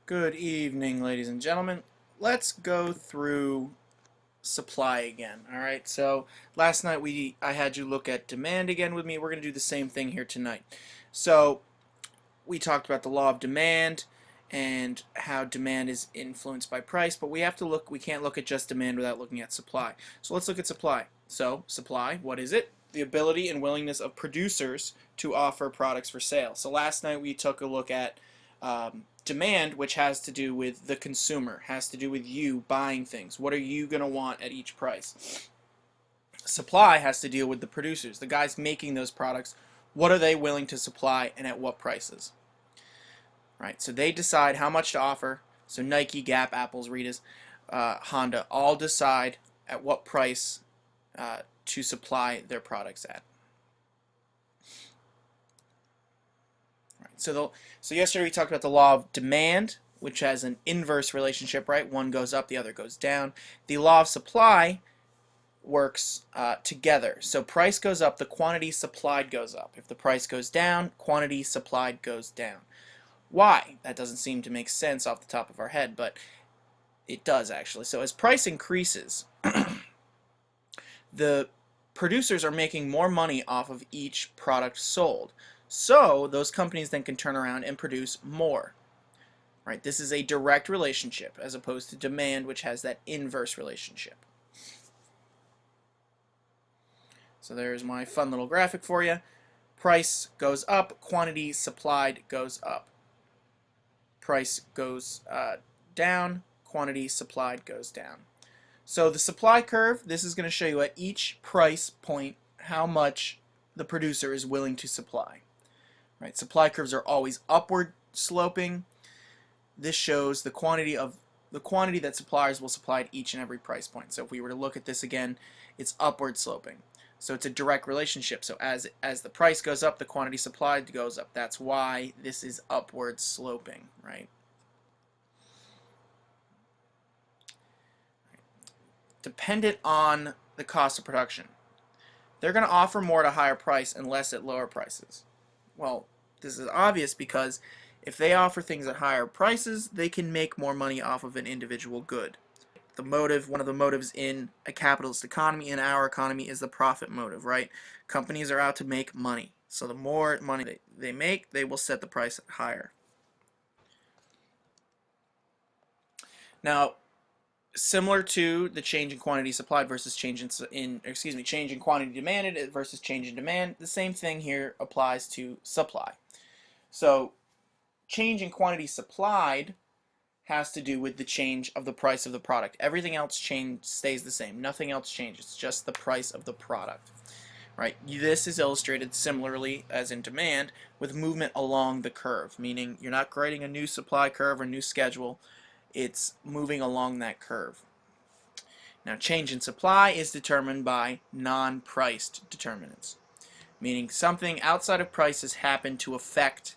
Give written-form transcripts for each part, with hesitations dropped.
Good evening, ladies and gentlemen. Let's go through supply again. All right. So last night I had you look at demand again with me. We're going to do the same thing here tonight. So we talked about the law of demand and how demand is influenced by price, but we can't look at just demand without looking at supply. So let's look at supply. So supply, what is it? The ability and willingness of producers to offer products for sale. So last night we took a look at demand, which has to do with the consumer, has to do with you buying things. What are you going to want at each price? Supply has to deal with the producers, the guys making those products. What are they willing to supply and at what prices? Right, so they decide how much to offer. So Nike, Gap, Apple's, Rita's, Honda all decide at what price to supply their products at. So yesterday we talked about the law of demand, which has an inverse relationship, right? One goes up, the other goes down. The law of supply works together. So price goes up, the quantity supplied goes up. If the price goes down, quantity supplied goes down. Why? That doesn't seem to make sense off the top of our head, but it does actually. So as price increases, the producers are making more money off of each product sold. So those companies then can turn around and produce more. Right? This is a direct relationship as opposed to demand, which has that inverse relationship. So there's my fun little graphic for you. Price goes up, quantity supplied goes up. Price goes down, quantity supplied goes down. So the supply curve, this is going to show you at each price point how much the producer is willing to supply. Right? Supply curves are always upward sloping. This shows the quantity that suppliers will supply at each and every price point. So if we were to look at this again, it's upward sloping. So it's a direct relationship. So as the price goes up, the quantity supplied goes up. That's why this is upward sloping, right? Dependent on the cost of production. They're going to offer more at a higher price and less at lower prices. Well, this is obvious because if they offer things at higher prices, they can make more money off of an individual good. One of the motives in a capitalist economy, in our economy, is the profit motive, right? Companies are out to make money. So the more money they make, they will set the price higher. Now, similar to the change in quantity supplied versus change in quantity demanded versus change in demand, the same thing here applies to supply. So change in quantity supplied has to do with the change of the price of the product. Everything else stays the same. Nothing else changes, just the price of the product. Right? This is illustrated similarly as in demand with movement along the curve, meaning you're not creating a new supply curve or new schedule. It's moving along that curve. Now, change in supply is determined by non-priced determinants, meaning something outside of prices happened to affect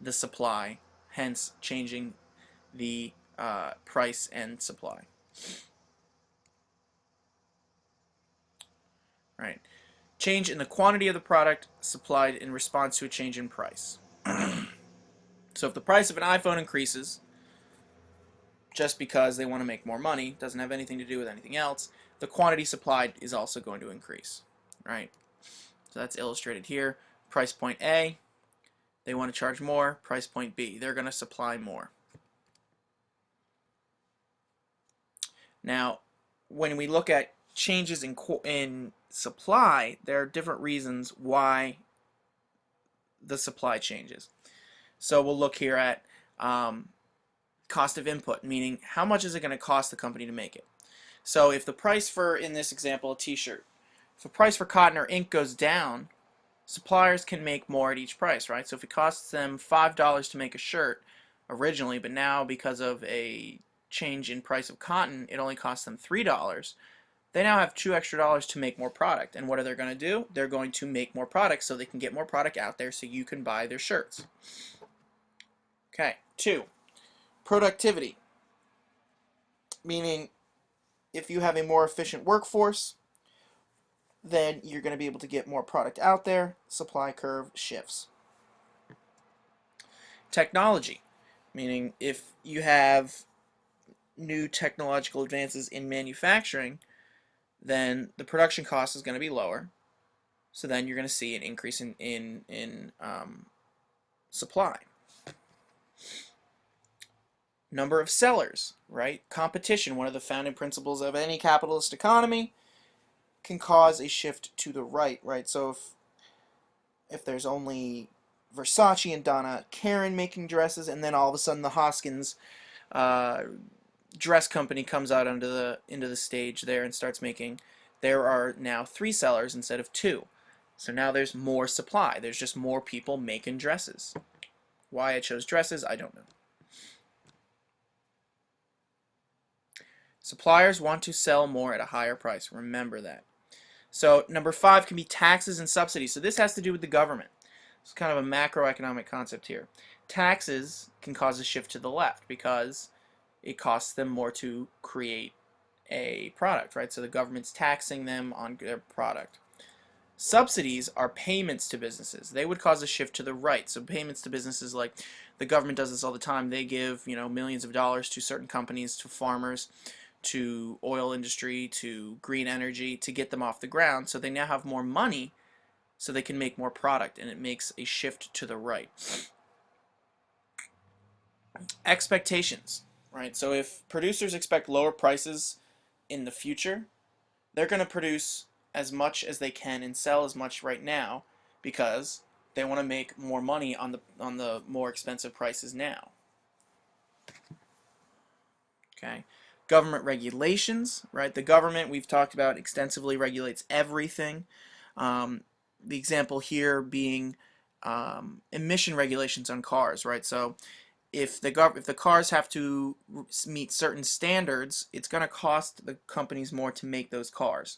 the supply, hence changing the price and supply. Right. Change in the quantity of the product supplied in response to a change in price. So if the price of an iPhone increases just because they want to make more money, doesn't have anything to do with anything else, the quantity supplied is also going to increase. Right. So that's illustrated here. Price point A, they want to charge more. Price point B, they're going to supply more. Now, when we look at changes in supply, there are different reasons why the supply changes. So we'll look here at cost of input, meaning how much is it going to cost the company to make it. So if the price for, in this example, a t-shirt, if the price for cotton or ink goes down, suppliers can make more at each price, right? So if it costs them $5 to make a shirt originally, but now because of a change in price of cotton, it only costs them $3. They now have $2 extra to make more product. And what are they going to do? They're going to make more product so they can get more product out there so you can buy their shirts. Okay, 2, productivity. Meaning, if you have a more efficient workforce, then you're going to be able to get more product out there. Supply curve shifts. Technology. meaning if you have new technological advances in manufacturing, then the production cost is going to be lower. So then you're going to see an increase in supply. Number of sellers, right? Competition, one of the founding principles of any capitalist economy, can cause a shift to the right, right? So if there's only Versace and Donna Karan making dresses, and then all of a sudden the Hoskins uh, dress company comes out into the stage there and starts making, there are now 3 sellers instead of 2. So now there's more supply. There's just more people making dresses. Why I chose dresses, I don't know. Suppliers want to sell more at a higher price. Remember that. So number 5 can be taxes and subsidies. So this has to do with the government. It's kind of a macroeconomic concept here. Taxes can cause a shift to the left because it costs them more to create a product, right? So the government's taxing them on their product. Subsidies are payments to businesses. They would cause a shift to the right. So payments to businesses, like the government does this all the time. They give, millions of dollars to certain companies, to farmers, to oil industry, to green energy, to get them off the ground. So they now have more money so they can make more product, and it makes a shift to the right. Expectations, right? So if producers expect lower prices in the future, they're going to produce as much as they can and sell as much right now because they want to make more money on the more expensive prices now. Okay. Government regulations, right? The government, we've talked about extensively, regulates everything. The example here being emission regulations on cars, right? So if the cars have to meet certain standards, it's going to cost the companies more to make those cars,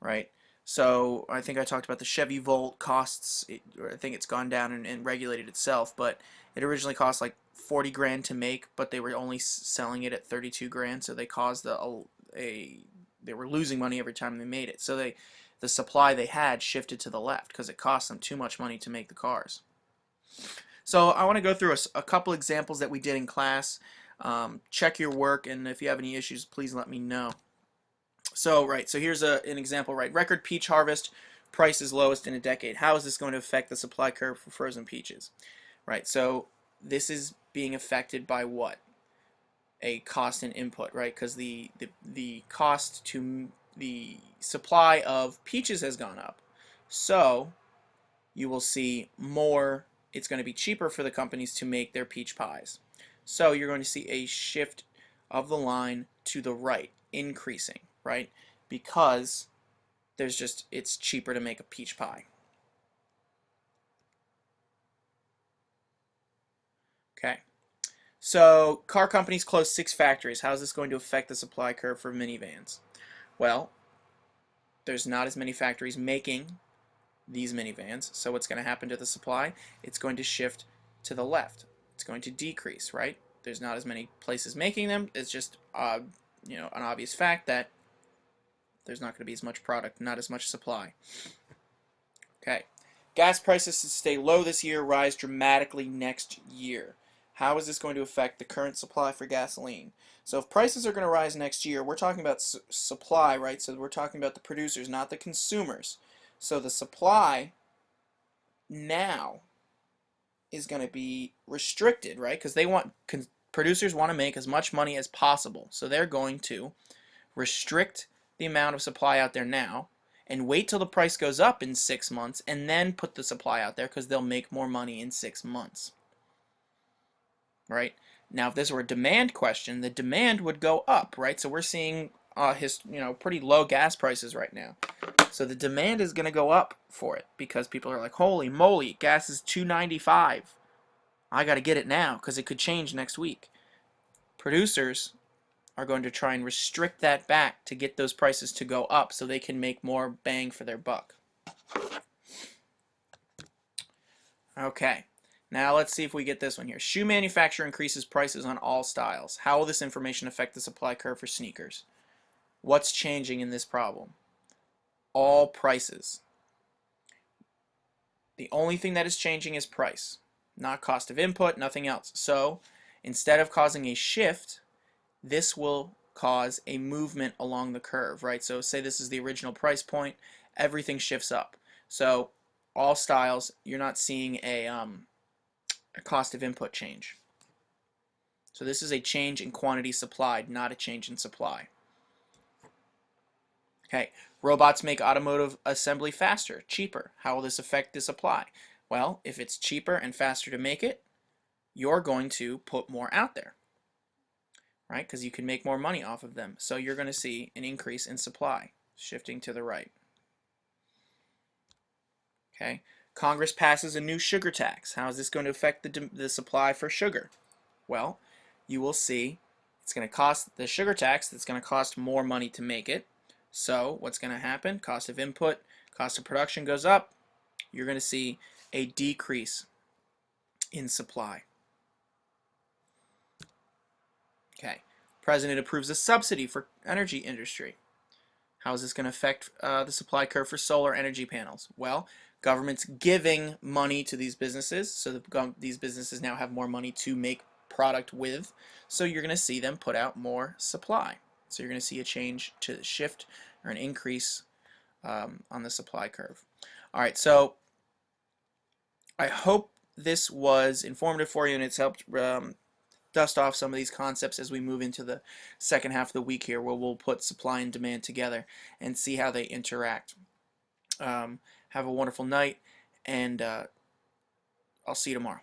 right? So I think I talked about the Chevy Volt costs. I think it's gone down and regulated itself, but it originally cost like 40 grand to make, but they were only selling it at 32 grand, so they caused they were losing money every time they made it. So the supply they had shifted to the left because it cost them too much money to make the cars. So I want to go through a couple examples that we did in class. Check your work, and if you have any issues, please let me know. So here's an example, right? Record peach harvest, price is lowest in a decade. How is this going to affect the supply curve for frozen peaches? Right, so this is being affected by what? A cost and input, right? Because the cost to the supply of peaches has gone up. So you will see more, it's going to be cheaper for the companies to make their peach pies. So you're going to see a shift of the line to the right, increasing, right? Because it's cheaper to make a peach pie. Okay. So car companies close 6 factories. How is this going to affect the supply curve for minivans? Well, there's not as many factories making these minivans, so what's going to happen to the supply? It's going to shift to the left. It's going to decrease, right? There's not as many places making them. It's just an obvious fact that there's not going to be as much product, not as much supply. Okay. Gas prices to stay low this year, rise dramatically next year. How is this going to affect the current supply for gasoline? So if prices are going to rise next year, we're talking about supply, right? So we're talking about the producers, not the consumers. So the supply now is going to be restricted, right? Because producers want to make as much money as possible. So they're going to restrict the amount of supply out there now and wait till the price goes up in 6 months and then put the supply out there because they'll make more money in 6 months. Right? Now, if this were a demand question, the demand would go up, right? So we're seeing pretty low gas prices right now. So the demand is going to go up for it because people are like, holy moly, gas is $2.95. I got to get it now because it could change next week. Producers are going to try and restrict that back to get those prices to go up so they can make more bang for their buck. Okay, now let's see if we get this one here. Shoe manufacturer increases prices on all styles. How will this information affect the supply curve for sneakers? What's changing in this problem? All prices. The only thing that is changing is price, not cost of input, nothing else. So instead of causing a shift, this will cause a movement along the curve, right? So say this is the original price point, everything shifts up. So all styles, you're not seeing a cost of input change. So this is a change in quantity supplied, not a change in supply. Okay, robots make automotive assembly faster, cheaper. How will this affect the supply? Well, if it's cheaper and faster to make it, you're going to put more out there, right? Because you can make more money off of them. So you're going to see an increase in supply, shifting to the right. Okay, Congress passes a new sugar tax. How is this going to affect the supply for sugar? Well, you will see it's going to cost the sugar tax, that's going to cost more money to make it. So what's going to happen? Cost of input, cost of production goes up. You're going to see a decrease in supply. Okay, President approves a subsidy for energy industry. How is this going to affect the supply curve for solar energy panels? Well, government's giving money to these businesses, so these businesses now have more money to make product with, so you're going to see them put out more supply. So you're going to see a change to the shift or an increase on the supply curve. All right, so I hope this was informative for you and it's helped dust off some of these concepts as we move into the second half of the week here, where we'll put supply and demand together and see how they interact. Have a wonderful night, and I'll see you tomorrow.